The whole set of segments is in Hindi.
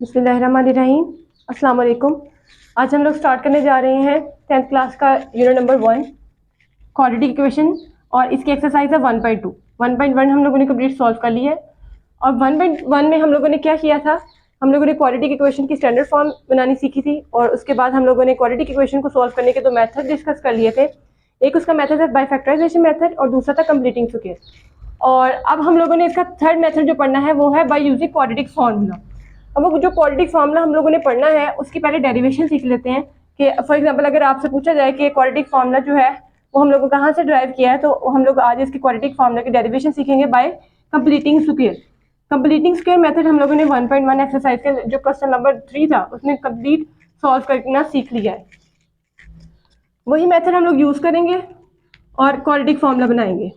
बिस्मिल्लाहिर्रहमानिर्रहीम। अस्सलाम वालेकुम। आज हम लोग स्टार्ट करने जा रहे हैं 10th क्लास का यूनिट नंबर 1 क्वाड्रेटिक इक्वेशन और इसकी एक्सरसाइज है 1.2। 1.1 हम लोगों ने कंप्लीट सॉल्व कर ली है और 1.1 में हम लोगों ने क्या किया था, हम लोगों ने क्वाड्रेटिक इक्वेशन की स्टैंडर्ड फॉर्म बनानी सीखी थी और उसके बाद हम लोगों ने क्वाड्रेटिक इक्वेशन को सॉल्व करने के दो मेथड डिस्कस कर लिए थे। एक उसका मेथड है बाय फैक्टराइजेशन मेथड और दूसरा था कंप्लीटिंग स्क्वायर। और अब हम लोगों ने इसका थर्ड मेथड जो पढ़ना है वो है बाय यूजिंग क्वाड्रेटिक फॉर्मूला। अब वो जो क्वाड्रेटिक फॉर्मूला हम लोगों ने पढ़ना है उसकी पहले डेरिवेशन सीख लेते हैं कि फॉर एग्जांपल अगर आपसे पूछा जाए कि क्वाड्रेटिक फॉर्मूला जो है वो हम लोगों कहाँ से ड्राइव किया है, तो हम लोग आज इसकी क्वाड्रेटिक फॉर्मूला की डेरिवेशन सीखेंगे bye completing square. Completing square method हम लोगों ने 1.1 एक्सरसाइज का जो क्वेश्चन नंबर 3 था उसमें कंप्लीट सॉल्व करना सीख लिया है। वही मेथड हम लोग यूज करेंगे और क्वाड्रेटिक फॉर्मूला बनाएंगे।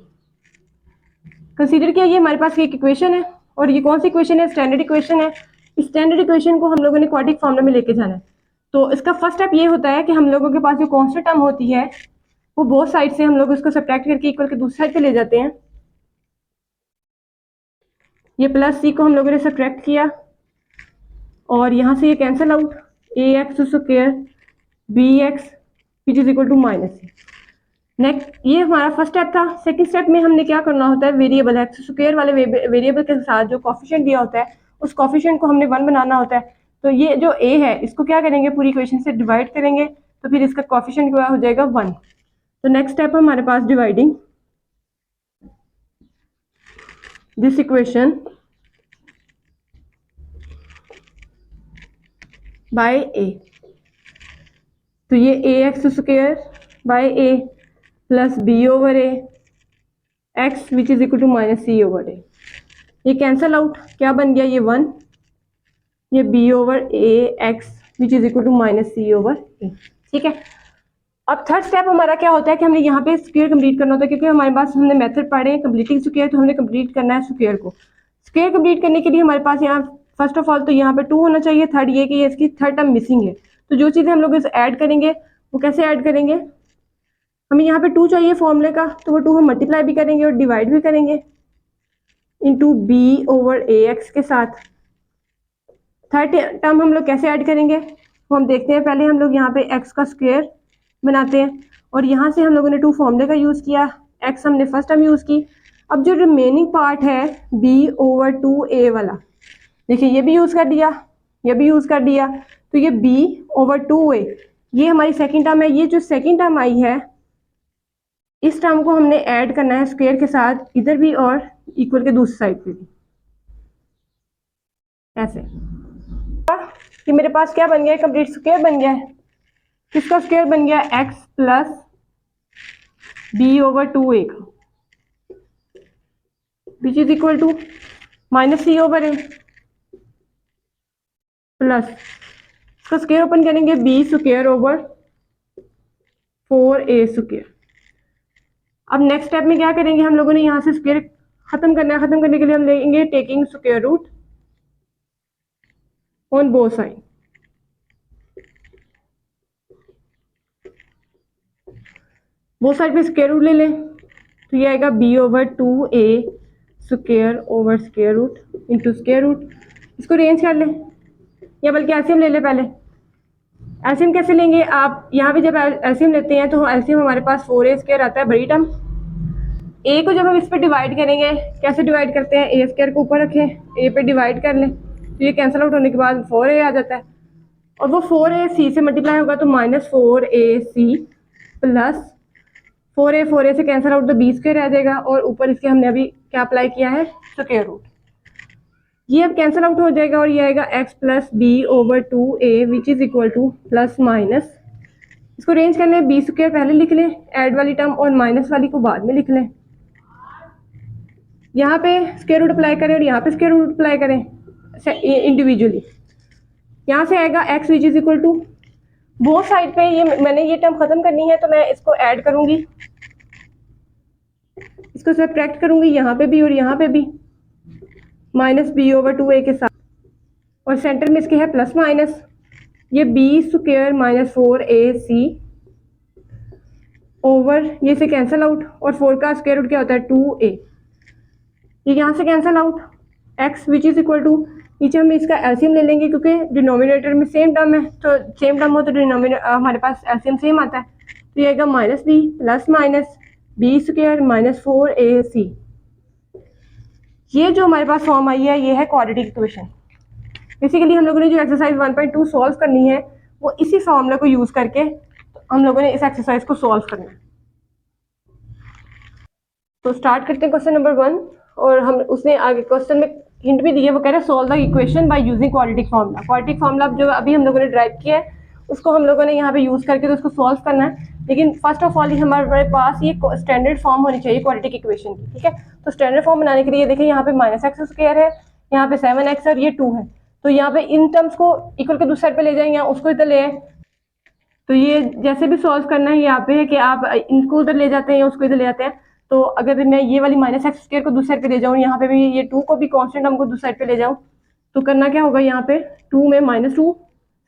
कंसीडर किया ये हमारे पास एक इक्वेशन है और ये कौन सी इक्वेशन है, स्टैंडर्ड इक्वेशन है। इस स्टैंडर्ड इक्वेशन को हम लोगों ने क्वाड्रेटिक फॉर्मूला में लेके जाना है। तो इसका फर्स्ट स्टेप ये होता है कि हम लोगों के पास जो कांस्टेंट टर्म होती है वो बोथ साइड से हम लोग उसको सब्ट्रैक्ट करके इक्वल के दूसरी साइड पे ले जाते हैं। ये प्लस सी को हम लोगों ने सब्ट्रैक्ट किया और यहाँ से ये cancel out, a x square b x which is equal to minus c. Next ये हमारा फर्स्ट स्टेप था। सेकंड स्टेप में हमने क्या करना होता है, वेरिएबल एक्स स्क्वायर वाले वेरिएबल के साथ जो कोफिशिएंट दिया होता है उस कोफिशिएंट को हमने 1 बनाना होता है। तो ये जो ए है इसको क्या करेंगे, पूरी इक्वेशन से डिवाइड करेंगे तो फिर इसका कोफिशिएंट क्या हो जाएगा 1। तो नेक्स्ट स्टेप हमारे पास dividing this equation by a. तो ये a x square by a plus b over a x which is equal to minus c over a. ये कैंसल आउट, क्या बन गया ये 1, ये b over a x which is equal to minus c over a. ठीक है। अब थर्ड स्टेप हमारा क्या होता है कि हमने यहाँ पे स्क्वायर कंप्लीट करना होता है, क्योंकि हमारे पास हमने मेथड पढ़े हैं कंप्लीटिंग स्क्वायर, तो हमने कंप्लीट करना है स्क्वायर को। स्क्वायर कंप्लीट करने के लिए हमारे पास यहाँ फर्स्ट ऑफ ऑल तो यहाँ पे 2 होना चाहिए। थर्ड ये कि इसकी थर्ड टर्म मिसिंग है। तो जो चीज़ें हम लोग इस ऐड करेंगे वो कैसे ऐड करेंगे, हमें यहाँ पे 2 चाहिए फॉर्मूले का, तो वो 2 हम मल्टीप्लाई भी करेंगे और डिवाइड भी करेंगे into B over a x के साथ। थर्ड टर्म हम लोग कैसे ऐड करेंगे वो हम देखते हैं। पहले हम लोग यहाँ पे एक्स का स्क्वायर बनाते हैं और यहाँ से हम लोगों ने 2 फॉर्मूले का यूज़ किया, एक्स हमने फर्स्ट टर्म यूज़ की। अब जो रिमेनिंग पार्ट है बी ओवर 2a वाला, देखिए ये भी यूज़ कर दिया, ये भी यूज़ कर दिया। तो ये b ओवर 2a ये हमारी सेकेंड टर्म है। ये जो सेकेंड टर्म आई है इस टर्म को हमने ऐड करना है स्क्वायर के साथ इधर भी और इक्वल के दूसरी साइड पे भी, ऐसे कि मेरे पास क्या बन गया, कंप्लीट स्क्वायर बन गया है। किसका स्क्वायर बन गया, x plus b over 2a का which is equal to minus c over a plus इसका स्क्वायर ओपन करेंगे b square over 4a square. अब नेक्स्ट स्टेप में क्या करेंगे, हम लोगों ने यहाँ से स्क्वायर खत्म करना है। खत्म करने के लिए हम लेंगे taking square root on both side. Both side पे स्क्वायर रूट ले लें तो ये आएगा b over 2a square over square root into square root. इसको रेंज कर लें या बल्कि एलसीएम ले लें। पहले एलसीएम कैसे लेंगे, आप यहाँ पे जब एलसीएम लेते हैं तो एलसीएम हमारे पास 4a स्क्वायर आता है बड़ी टर्म। a को जब हम इस पर डिवाइड करेंगे, कैसे डिवाइड करते हैं, a स्क्वायर को ऊपर रखें, a पे डिवाइड कर लें तो ये कैंसिल आउट होने के बाद 4a आ जाता है और वो 4a c से मल्टीप्लाई होगा तो माइनस 4ac प्लस 4a से कैंसिल आउट तो b स्क्वायर आ जाएगा और ऊपर इसके हमने अभी क्या अप्लाई किया है, स्क्वायर रूट। ये अब कैंसिल आउट हो जाएगा और ये आएगा x plus b over 2a which is equal to plus minus, इसको रेंज कर लें, बी स्क्वायर पहले लिख लें ऐड वाली टर्म और माइनस वाली को बाद में लिख लें। यहाँ पे स्क्वायर रूट अप्लाई करें और यहाँ पे स्क्वायर रूट अप्लाई करें इंडिविजुअली। यहाँ से आएगा x which is equal to both side पे, ये मैंने ये टर्म खत्म करनी है तो मैं इसको ऐड करूंगी, इसको सब्ट्रैक्ट करूंगी यहाँ पे भी और यहाँ पे भी, माइनस बी ओवर 2a के साथ और सेंटर में इसके है प्लस माइनस, ये b square minus 4ac over ये से कैंसिल आउट और 4 का स्क्वायर रूट क्या होता है 2a, ये यहाँ से cancel out, x which is equal to नीचे हम इसका एलसीएम ले लेंगे क्योंकि डिनोमिनेटर में सेम टर्म है, तो सेम टर्म हो तो डिनोमिनेटर हमारे पास एलसीएम सेम आता है। तो ये आएगा minus b plus minus b square minus 4ac। ये जो हमारे पास फॉर्म आई है ये है क्वाड्रेटिक इक्वेशन। बेसिकली हम लोगों ने जो एक्सरसाइज 1.2 सॉल्व करनी है वो इसी फॉर्मूला को यूज करके हम लोगों ने इस एक्सरसाइज को सॉल्व करना है। तो स्टार्ट करते हैं क्वेश्चन नंबर 1। और हम उसने आगे क्वेश्चन में हिंट भी दिया, वो कह रहे हैं solve the equation by using quadratic formula. Quadratic formula जो अभी हम लोगों ने ड्राइव किया है उसको हम लोगों ने यहाँ पे यूज करके तो उसको सॉल्व करना है। लेकिन फर्स्ट ऑफ ऑल हमारे पास ये स्टैंडर्ड फॉर्म होनी चाहिए क्वाड्रेटिक इक्वेशन की, ठीक है। तो स्टैंडर्ड फॉर्म बनाने के लिए देखिए यहाँ पे माइनस एक्स स्क्वायर है, यहाँ पे 7x और ये 2 है। तो यहाँ पे इन टर्म्स को इक्वल के दूसरी साइड पे ले जाएंगे, यहाँ उसको इधर ले आए। तो ये जैसे भी सॉल्व करना है यहाँ पे है कि आप इनको उधर ले जाते हैं या उसको इधर ले जाते हैं। तो अगर मैं ये वाली माइनस एक्स स्क्वायर को दूसरी साइड पे ले जाऊँ, यहाँ पे भी ये 2 को भी कांस्टेंट हमको दूसरी साइड पे ले जाऊँ, तो करना क्या होगा, यहाँ पे 2 में -2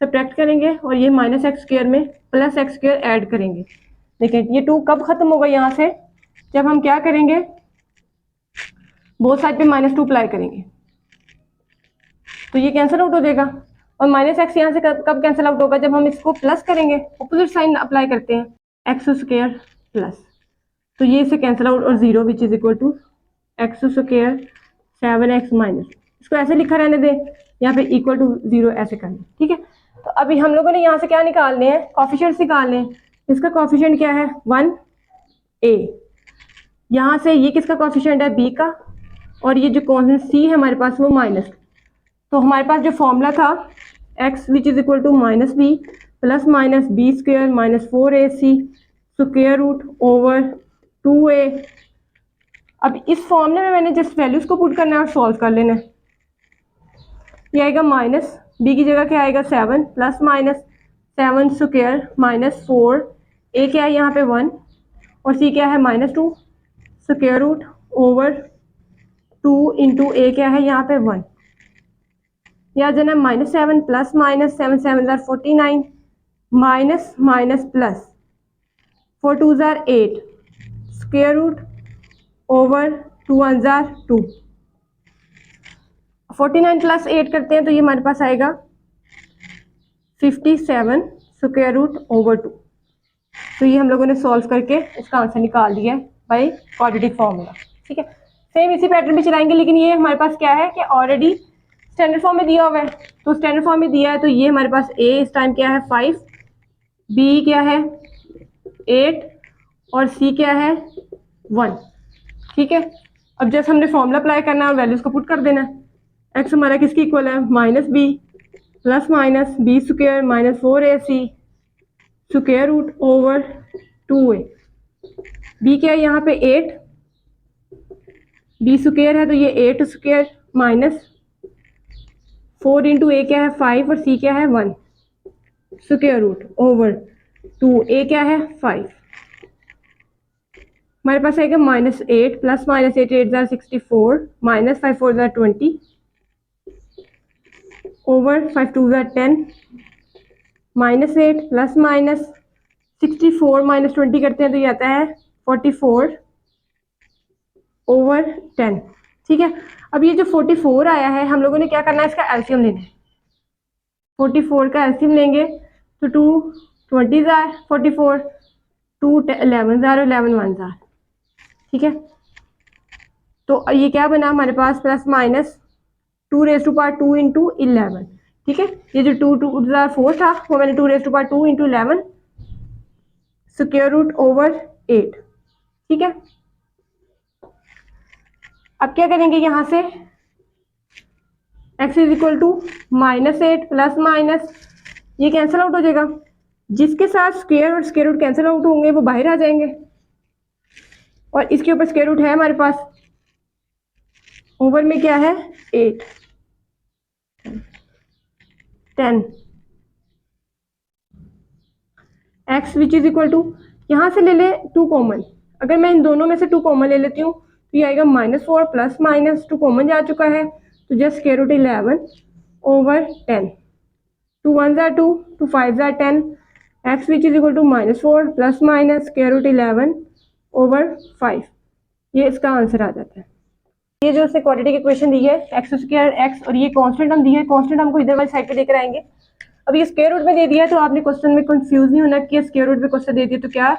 सब्ट्रैक्ट करेंगे और ये माइनस एक्स स्क्वायर में प्लस एक्स स्क्वायर ऐड करेंगे। देखिए ये 2 कब खत्म होगा यहाँ से, जब हम क्या करेंगे बोथ साइड पे -2 अप्लाई करेंगे, तो ये कैंसिल आउट हो जाएगा। और माइनस एक्स यहाँ से कब कैंसिल आउट होगा, जब हम इसको प्लस करेंगे, अपोजिट साइन अप्लाई करते हैं, एक्स स्क्वायर प्लस, तो ये इसे कैंसिल आउट और 0 which is equal to x square 7x minus, इसको ऐसे लिखा रहने दें, यहाँ पे इक्वल टू 0 ऐसे करना, ठीक है। तो अभी हम लोगों ने यहाँ से क्या निकालने हैं, कॉफिशिएंट्स निकालने हैं। इसका कॉफिशिएंट क्या है 1a, यहाँ से ये किसका कॉफिशिएंट है b का, और ये जो कॉन्स्टेंट c है हमारे पास वो माइनस। तो हमारे पास जो फॉर्मूला था x which is equal to -b plus minus b square minus 4ac square root over 2a। अब इस फॉर्मूले में मैंने जस्ट वैल्यूज को पुट करना है और सॉल्व कर लेना है। ये आएगा माइनस b की जगह क्या आएगा 7 plus minus 7 square minus 4, a क्या है यहाँ पे 1 और c क्या है -2 square root over 2 into a क्या है यहाँ पे 1। यहाँ जाना -7 plus minus 7 7 49 minus minus plus 4 2 8 square root over 2 1 2। 49 plus 8 करते हैं तो ये हमारे पास आएगा 57 स्क्वायर रूट ओवर 2। तो ये हम लोगों ने सॉल्व करके इसका आंसर निकाल दिया है बाय क्वाड्रेटिक फार्मूला, ठीक है। सेम इसी पैटर्न में चलाएंगे, लेकिन ये हमारे पास क्या है कि ऑलरेडी स्टैंडर्ड फॉर्म में दिया हुआ है। तो स्टैंडर्ड फॉर्म में दिया है तो ये हमारे पास a इस टाइम क्या है 5, b क्या है 8 और c क्या है 1, ठीक है। अब जैसे हमने फॉर्मूला अप्लाई करना है और वैल्यूज को पुट कर देना है। x हमारा किसकी इक्वल है -b plus minus b square minus 4ac square root over 2a। b क्या है यहाँ पे 8, b स्क्वायर है तो ये 8 स्क्वायर माइनस 4 इंटू a क्या है 5 और c क्या है 1 स्क्वायर रूट ओवर 2, a क्या है 5। हमारे पास आएगा -8 plus minus 8 8 64 minus 5 4 20 over 5 2 10 -8 plus minus 64 minus 20 करते हैं तो ये आता है 44 ओवर 10, ठीक है। अब ये जो 44 आया है हम लोगों ने क्या करना है, इसका एलसीएम लेना है। 44 का एलसीएम लेंगे तो 2 20 44, 2 11 11 1, ठीक है। तो ये क्या बना हमारे पास plus minus 2 raise to power 2 into 11, ठीक है। ये जो 2 2 4 था वो मैंने 2 raise to power 2 into 11 square root over 8, ठीक है। अब क्या करेंगे यहाँ से x is equal to -8 plus minus, ये कैंसिल आउट हो जाएगा, जिसके साथ स्क्वायर और स्क्वायर रूट कैंसिल आउट होंगे वो बाहर आ जाएंगे, और इसके ऊपर स्क्वायर रूट है हमारे पास, ओवर में क्या है 8 10 x which is equal to, यहाँ से ले ले 2 कॉमन, अगर मैं इन दोनों में से 2 कॉमन ले लेती हूँ तो ये आएगा -4 प्लस माइनस 2 कॉमन जा चुका है तो just square root 11 over 10, 2 1 2 2 5 10, x which is equal to -4 plus minus square root 11 over 5, ये इसका आंसर आ जाता है। ये जो उसने क्वाड्रेटिक इक्वेशन दी है एक्स स्क्वायर एक्स, और ये कांस्टेंट हम दी है, कांस्टेंट हमको इधर वाली साइड पे लेकर आएंगे। अब ये स्क्वायर रूट में दे दिया है, तो आपने क्वेश्चन में कंफ्यूज नहीं होना कि स्क्वायर रूट में क्वेश्चन दे दिया तो क्या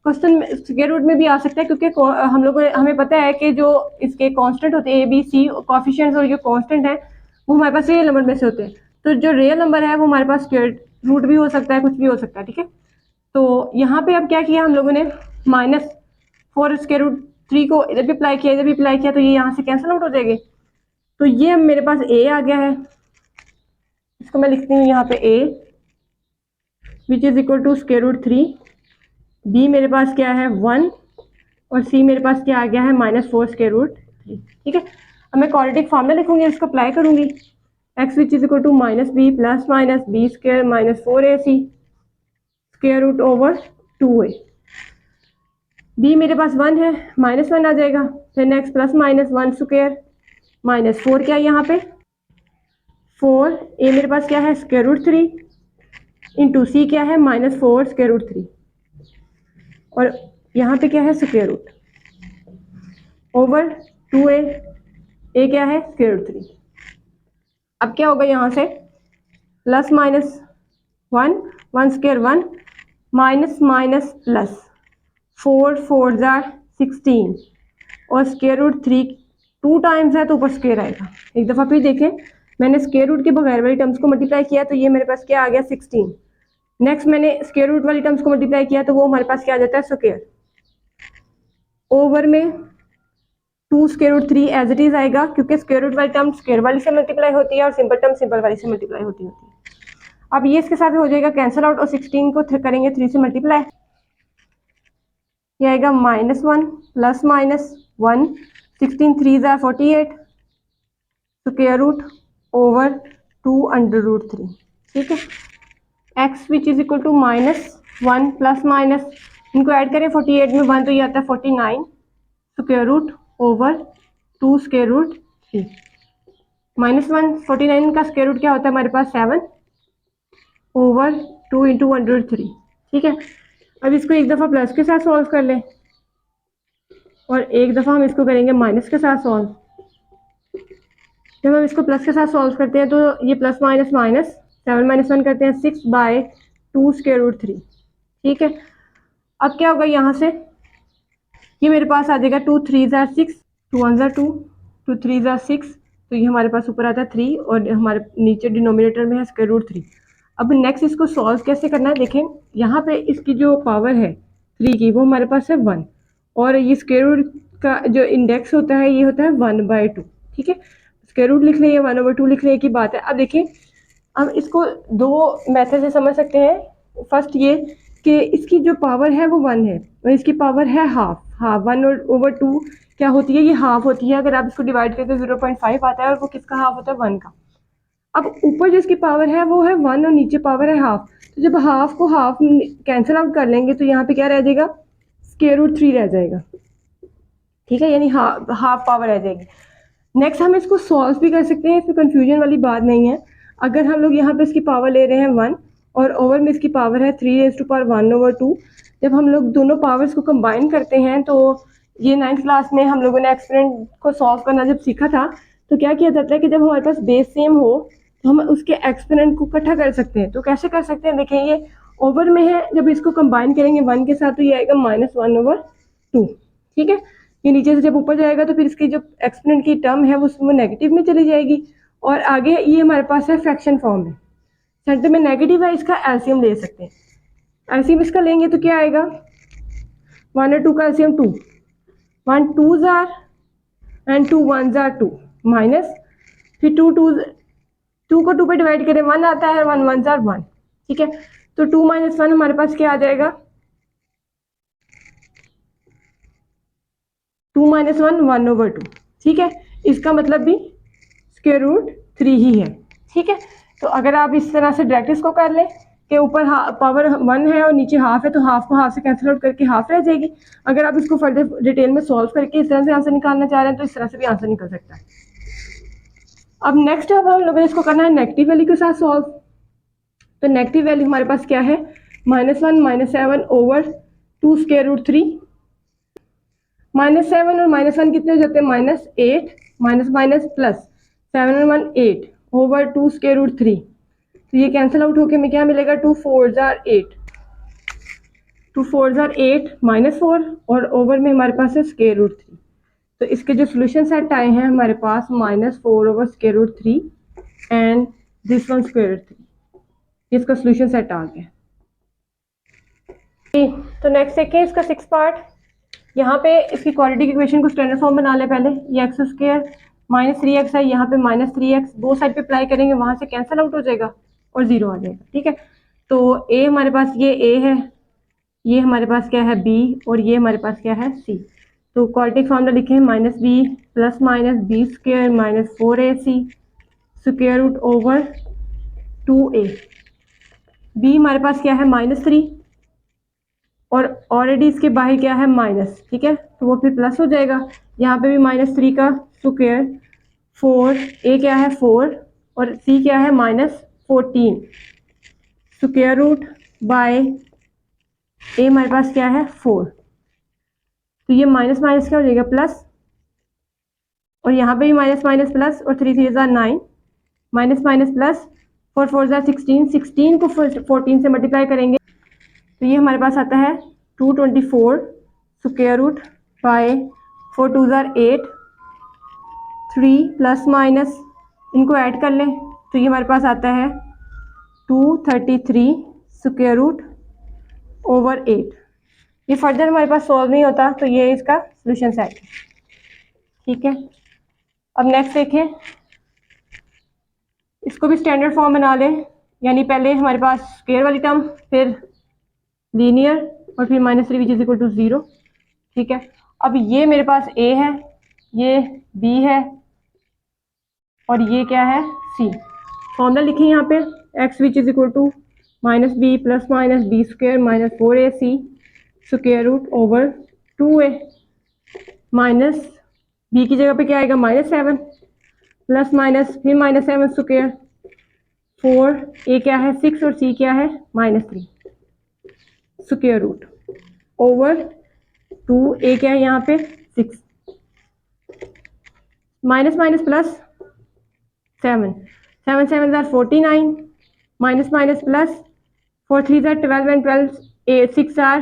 क्वेश्चन स्क्वायर रूट में भी आ सकता है, क्योंकि हम लोग हमें पता है कि जो इसके कांस्टेंट होते हैं ए बी सी कोएफिशिएंट्स, और जो कांस्टेंट है वो हमारे पास रियल नंबर में से होते हैं। तो जो रियल नंबर है वो हमारे पास स्क्वायर रूट भी हो सकता है, कुछ भी हो सकता है, ठीक है। तो यहाँ पे अब क्या किया हम लोगों ने, -4 स्क्वायर रूट 3 को इधर भी अप्लाई किया, इधर भी अप्लाई किया, तो ये यहाँ से कैंसिल आउट हो जाएंगे। तो ये मेरे पास ए आ गया है, इसको मैं लिखती हूँ यहाँ पे a which is equal to square root 3, b मेरे पास क्या है 1, और सी मेरे पास क्या आ गया है -4 स्क्वायर रूट 3, ठीक है। अब मैं क्वाड्रेटिक फॉर्मूला लिखूंगी, इसको अप्लाई करूंगी, x which is equal to -b plus minus b square -4ac square root over 2a। b मेरे पास 1 है, -1 आ जाएगा, फिर नेक्स्ट प्लस माइनस 1 स्क्वायर -4 क्या है यहाँ पे 4, a मेरे पास क्या है स्क्वायर रूट 3 इंटू सी क्या है -4 स्क्वायर रूट 3, और यहाँ पे क्या है square root over 2a, a क्या है स्क्वायर रूट 3। अब क्या होगा यहाँ से plus minus 1 1 square 1 minus minus plus 4 4 jar 16, और स्क्वायर रूट 3 2 टाइम्स है तो ऊपर स्क्वायर आएगा। एक दफ़ा फिर देखें, मैंने स्क्वायर रूट के बगैर वाली टर्म्स को मल्टीप्लाई किया तो ये मेरे पास क्या आ गया 16। नेक्स्ट मैंने स्क्वायर रूट वाली टर्म्स को मल्टीप्लाई किया तो वो हमारे पास क्या आ जाता है स्क्वायर ओवर में 2 square root 3 as it is आएगा, क्योंकि स्क्वायर रूट वाली टर्म स्क्वायर वाली से मल्टीप्लाई होती है और सिंपल टर्म सिंपल वाली से मल्टीप्लाई होती है। अब ये इसके साथ हो जाएगा कैंसिल आउट, और 16 को करेंगे 3 से मल्टीप्लाई, ये आएगा -1 प्लस माइनस 1 16 3 जार 48 square root over 2 under root 3, ठीक है। x which is equal to -1 plus minus, इनको ऐड करें 48 में 1 तो ये आता है 49 square root over 2 square root 3, -1 49 का स्क्वायर रूट क्या होता है हमारे पास 7 ओवर 2 इंटू अंडर रूट 3, ठीक है। अब इसको एक दफ़ा प्लस के साथ सॉल्व कर लें, और एक दफ़ा हम इसको करेंगे माइनस के साथ सॉल्व। जब हम इसको प्लस के साथ सॉल्व करते हैं तो ये प्लस माइनस माइनस 7 - 1 करते हैं 6/2 स्क्वायर रूट 3, ठीक है। अब क्या होगा यहाँ से, ये मेरे पास आ जाएगा 2 3 जार 6 2 1 जार 2 2 3 जार 6, तो ये हमारे पास ऊपर आता है 3 और हमारे नीचे डिनोमिनेटर में है स्क्वायर रूट 3। अब नेक्स्ट इसको सॉल्व कैसे करना है, देखें यहाँ पे इसकी जो पावर है 3 की वो हमारे पास है 1, और ये स्क्वायर रूट का जो इंडेक्स होता है ये होता है 1/2, ठीक है। स्क्वायर रूट लिख लें या 1/2 लिख लें की बात है। अब देखिए हम इसको दो मेथड से समझ सकते हैं। फर्स्ट ये कि इसकी जो पावर है वो 1 है और इसकी पावर है हाफ 1/2 क्या होती है, ये हाफ होती है। अगर आप इसको डिवाइड करें तो 0.5 आता है और वो किसका हाफ होता है 1 का। अब ऊपर जो इसकी पावर है वो है 1 और नीचे पावर है हाफ, तो जब हाफ को हाफ कैंसिल आउट कर लेंगे तो यहाँ पे क्या रह जाएगा स्क्वायर रूट 3 रह जाएगा, ठीक है, यानी हाफ पावर रह जाएगी। नेक्स्ट हम इसको सॉल्व भी कर सकते हैं, इसमें कंफ्यूजन वाली बात नहीं है। अगर हम लोग यहाँ पे इसकी पावर ले रहे हैं 1 और ओवर में इसकी पावर है 3⁻1/2, जब हम लोग दोनों पावर्स को कंबाइन करते हैं तो ये 9th क्लास में हम लोगों ने एक्सपेरिमेंट को सॉल्व करना जब सीखा था तो क्या किया जाता है कि जब हमारे पास बेस सेम हो तो हम उसके एक्सपेरिमेंट को इकट्ठा कर सकते हैं। तो कैसे कर सकते हैं, देखें ये ओवर में है, जब इसको कंबाइन करेंगे 1 के साथ तो ये आएगा -1/2, ठीक है। ये नीचे से जब ऊपर जाएगा तो फिर इसकी जो एक्सपोनेंट की टर्म है वो नेगेटिव में चली जाएगी और आगे ये हमारे पास है फ्रैक्शन फॉर्म में, सेंटर में नेगेटिव है, इसका एलसीएम ले सकते हैं। एलसीएम इसका लेंगे तो क्या आएगा 1 और 2 का LCM 2, 1 2s are and 2 1s are 2 minus फिर 2 को 2 पे डिवाइड करें 1 आता है 1 1s आर 1, ठीक है। तो 2 - 1 हमारे पास क्या आ जाएगा 2 - 1 1/2, ठीक है। इसका मतलब भी स्क्वायर रूट 3 ही है, ठीक है। तो अगर आप इस तरह से डायरेक्ट इसको कर लें कि ऊपर पावर 1 है और नीचे हाफ है तो हाफ को हाफ से कैंसिल आउट करके हाफ रह जाएगी। अगर आप इसको फर्दर डिटेल में सॉल्व करके इस तरह से आंसर निकालना चाह रहे हैं तो इस तरह से भी आंसर निकल सकता है। अब नेक्स्ट अब हम लोगों ने इसको करना है नेगेटिव वैल्यू के साथ सॉल्व। तो नेगेटिव वैल्यू हमारे पास क्या है -1 -7 ओवर 2 स्क्वायर रूट 3, -7 और -1 कितने हो जाते हैं -8 माइनस माइनस प्लस, 7 और 1 8 ओवर 2 स्क्वायर रूट 3, तो ये कैंसिल आउट होके हमें क्या मिलेगा, 2 4 आर 8, 2 4 आर 8 माइनस 4 और ओवर में हमारे पास है स्क्वायर रूट 3। तो इसके जो सोल्यूशन सेट आए हैं हमारे पास -4 over square root 3 and this one square root 3, इसका सोल्यूशन सेट आ गया। तो नेक्स्ट देखें इसका 6 पार्ट। यहाँ पे इसकी क्वाड्रेटिक इक्वेशन को स्टैंडर्ड फॉर्म बना ले पहले, ये एक्स स्क्वायर -3x है, यहाँ पे -3x दो साइड पे अप्लाई करेंगे, वहाँ से कैंसिल आउट हो जाएगा और 0 आ जाएगा। ठीक है, तो ए हमारे पास ये ए है, ये हमारे पास क्या है बी, और ये हमारे पास क्या है सी। तो क्वाड्रेटिक फॉर्मूला लिखे हैं -b plus minus b square -4ac square root over 2a। B हमारे पास क्या है -3 और ऑलरेडी इसके बाहर क्या है माइनस, ठीक है, तो वो फिर प्लस हो जाएगा। यहाँ पे भी -3 का स्क्वायर 4, ए क्या है 4 और सी क्या है -14 स्क्वायर रूट बाय ए हमारे पास क्या है 4, तो ये माइनस माइनस क्या हो जाएगा प्लस, और यहाँ पे भी माइनस माइनस प्लस, और 3 3 9 माइनस माइनस प्लस, 4 4 16, 16 को 14 से मल्टीप्लाई करेंगे तो ये हमारे पास आता है 224 square root by 4 2 8, 3 plus minus इनको ऐड कर लें तो ये हमारे पास आता है 233 स्क्वायर रूट ओवर 8। ये फर्दर हमारे पास सॉल्व नहीं होता, तो ये इसका सोल्यूशन सेट है। ठीक है, अब नेक्स्ट देखें, इसको भी स्टैंडर्ड फॉर्म बना लें, यानी पहले हमारे पास स्क्वायर वाली टर्म, फिर लीनियर और फिर -3 विच इज इक्वल टू 0। ठीक है, अब ये मेरे पास ए है, ये बी है और ये क्या है सी। फॉर्मूला लिखें यहाँ पे, x which is equal to -b plus minus b square -4ac square root over 2a, minus b की जगह पे क्या आएगा -7 प्लस माइनस फिर -7 स्क्वायर 4, ए क्या है 6 और सी क्या है -3 स्क्वायर रूट ओवर 2, ए क्या है यहाँ पे 6, minus minus plus 7 7 7 are 49 minus minus plus 4 3 are 12 and 12 6 are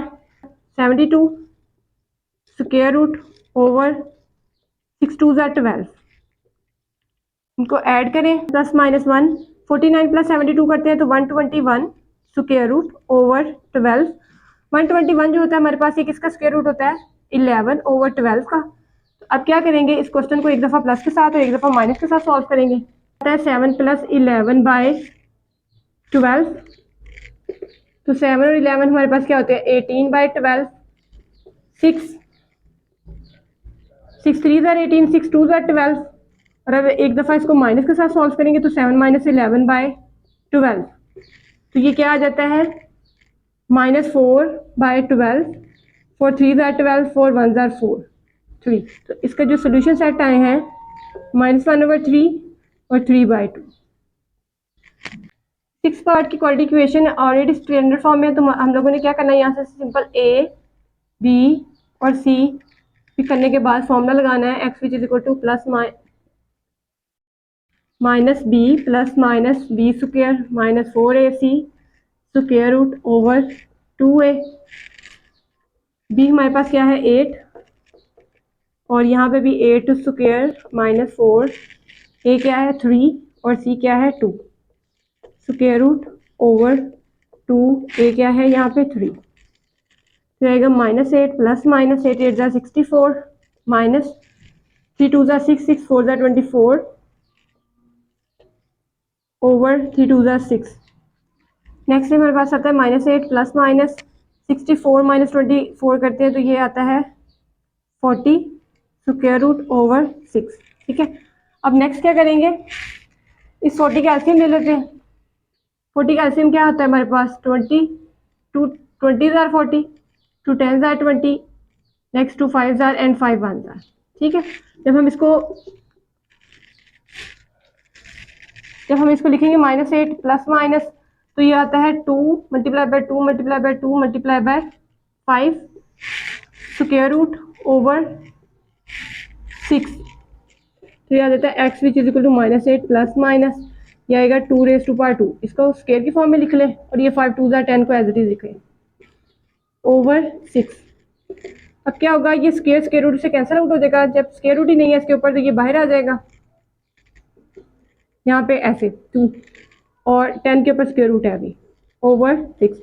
72 square root over 6 2 are 12, इनको ऐड करें प्लस -1, 49 प्लस 72 करते हैं तो 121 स्क्वायर रूट ओवर 12। 121 जो होता है हमारे पास, ये किसका स्क्वायर रूट होता है 11 ओवर 12 का। तो अब क्या करेंगे, इस क्वेश्चन को एक दफ़ा प्लस के साथ और एक दफ़ा माइनस के साथ सॉल्व करेंगे। आता है 7 प्लस 11 बाय 12, तो 7 और 11 हमारे पास क्या होते हैं 18 बाय 12, 6 6 3 आर 18, 6 2 आर 12, और अब एक दफ़ा इसको माइनस के साथ सॉल्व करेंगे तो 7 माइनस 11 बाय 12, तो ये क्या आ जाता है -4 बाय 12, 4 3 आर 12, 4 1 आर 4 3। तो इसका जो सोल्यूशन सेट आए हैं -1/3 और 3/2। 6 पार्ट की quadratic equation already standard form में है, तो हम लोगों ने क्या करना है, यहाँ से सिंपल ए बी और सी करने के बाद फॉर्मूला लगाना है, x which is equal to plus minus b plus minus b square -4ac square root over 2a। B हमारे पास क्या है 8 और यहाँ पे भी 8 स्क्वायर -4, ए क्या है 3 और सी क्या है 2 स्क्वायर रूट ओवर 2, ए क्या है यहाँ पे 3, तो आएगा -8 plus minus 8 8 64 minus 3 2 6 6 4 24 over 3 2 6। Next हमारे पास आता है -8 प्लस माइनस 64 माइनस 24 करते हैं तो ये आता है 40 स्क्वायर रूट ओवर 6। ठीक है, अब नेक्स्ट क्या करेंगे, इस 40 का एलसीएम ले लेते हैं। 40 का एलसीएम क्या होता है हमारे पास 20, 2 20 are 40, 2 10 are 20, next 2 5 are and 5 1 are. ठीक है, जब हम इसको लिखेंगे -8 प्लस माइनस, तो ये आता है 2 multiply by 2 multiply by 2 multiply by 5 square root over 6 तो ये आ जाता है x which is equal to -8 plus minus ये आएगा 2⁻², इसको स्क्वायर की फॉर्म में लिख लें और ये 5 2 10 को एज इट इज लिखें ओवर 6। अब क्या होगा, ये स्क्वायर रूट से कैंसिल आउट हो जाएगा, जब स्क्वायर रूट ही नहीं है इसके ऊपर तो ये बाहर आ जाएगा यहाँ पे ऐसे 2 और 10 के ऊपर स्क्वायर रूट है अभी ओवर 6।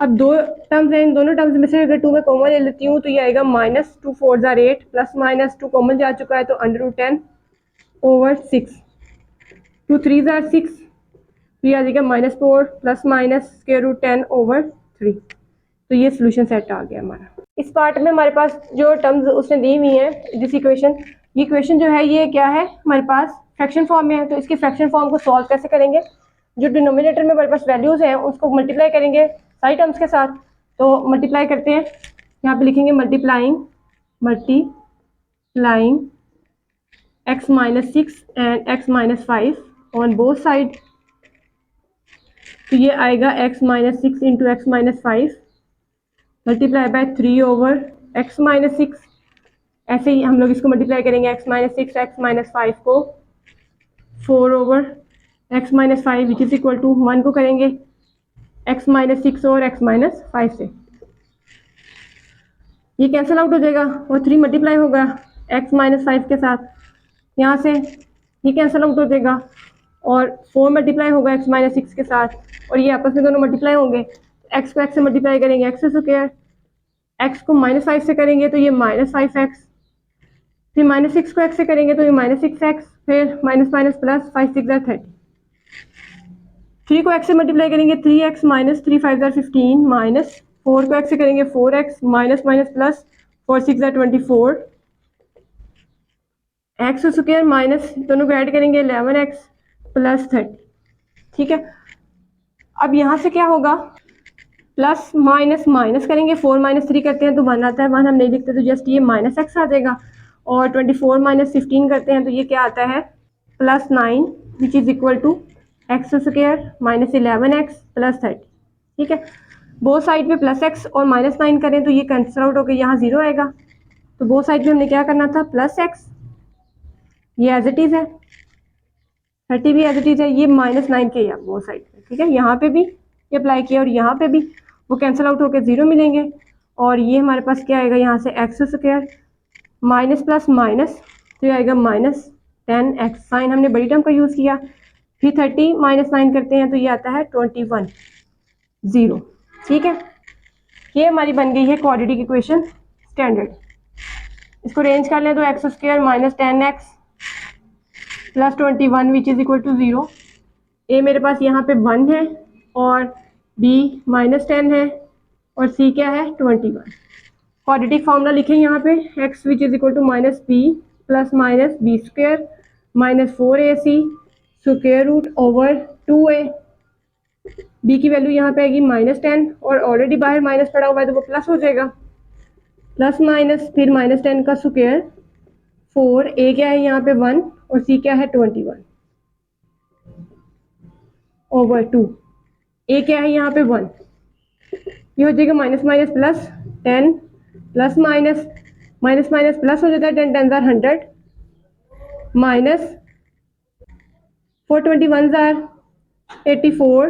अब दो टर्म्स हैं, इन दोनों टर्म्स में से अगर 2 में कॉमन ले लेती हूँ तो ये आएगा -2 4 8 प्लस माइनस 2 कॉमन जा चुका है तो √10 ओवर 6 2 3 6 तो ये आ जाएगा -4 plus minus square root 10 over 3। तो ये सोल्यूशन सेट आ गया हमारा। इस पार्ट में हमारे पास जो टर्म्स उसने दी हुई है दिस इक्वेशन, ये इक्वेशन जो है ये क्या है हमारे पास फ्रैक्शन फॉर्म में है, तो इसकी फ्रैक्शन फॉर्म को सॉल्व कैसे करेंगे, जो डिनोमिनेटर में हमारे पास वैल्यूज हैं उसको मल्टीप्लाई करेंगे सारी टर्म्स के साथ। तो मल्टीप्लाई करते हैं, यहाँ पे लिखेंगे multiplying x -6 and x -5 on both side. तो ये आएगा x -6 into x -5 multiply by 3 over x -6। ऐसे ही हम लोग इसको मल्टीप्लाई करेंगे x -6 x -5 को 4 over x -5 which is equal to 1 को करेंगे x -6 और x -5 से, ये कैंसिल आउट हो जाएगा और 3 मल्टीप्लाई होगा x -5 के साथ, यहाँ से ये कैंसिल आउट हो जाएगा और 4 मल्टीप्लाई होगा x -6 के साथ और ये आपस में दोनों मल्टीप्लाई होंगे। x को x से मल्टीप्लाई करेंगे x स्क्वायर, x को -5 से करेंगे तो ये -5x, फिर -6 को x से करेंगे तो ये -6x, फिर माइनस माइनस प्लस 5 6 30, 3 को x से मल्टीप्लाई करेंगे 3x माइनस 3 5 15 माइनस 4 को x से करेंगे 4x minus minus plus 4 6 24 x square minus दोनों को ऐड करेंगे 11x प्लस 30। ठीक है, अब यहाँ से क्या होगा प्लस माइनस माइनस करेंगे 4 - 3 करते हैं तो 1 आता है, 1 हम नहीं लिखते तो जस्ट ये -x आ जाएगा और 24 - 15 करते हैं तो ये क्या आता है +9 which is equal to x square minus 11x plus 30। ठीक है, बोथ साइड पे +x और -9 करें तो ये कैंसिल आउट होकर यहाँ 0 आएगा, तो बोथ साइड पे हमने क्या करना था +x, ये एज इट इज़ है 30 भी एज इट इज़ है, ये -9 के या बोथ साइड पे। ठीक है, यहाँ पे भी ये अप्लाई किया और यहाँ पे भी वो कैंसिल आउट होकर 0 मिलेंगे और ये हमारे पास क्या आएगा यहाँ से x square minus plus minus तो ये आएगा -10x, साइन हमने बड़ी टर्म का यूज़ किया, फिर 30 -9 करते हैं तो ये आता है 21 0। ठीक है, ये हमारी बन गई है क्वाड्रेटिक इक्वेशन स्टैंडर्ड। इसको रेंज कर लें तो x square -10x plus 21 which is equal to 0। ए मेरे पास यहाँ पे 1 है और b -10 है और c क्या है 21। क्वाड्रेटिक फार्मूला लिखें यहाँ पे x which is equal to -b plus minus b square -4ac square root over 2a। b की वैल्यू यहाँ पे आएगी -10 और ऑलरेडी बाहर माइनस पड़ा हुआ है तो वो प्लस हो जाएगा, प्लस माइनस फिर -10 का स्क्वायर 4, a क्या है यहाँ पे 1 और c क्या है 21 ओवर 2, a क्या है यहाँ पे 1, ये हो जाएगा minus minus plus 10 plus minus minus minus plus हो जाता है 10 10 100 माइनस 4 21 84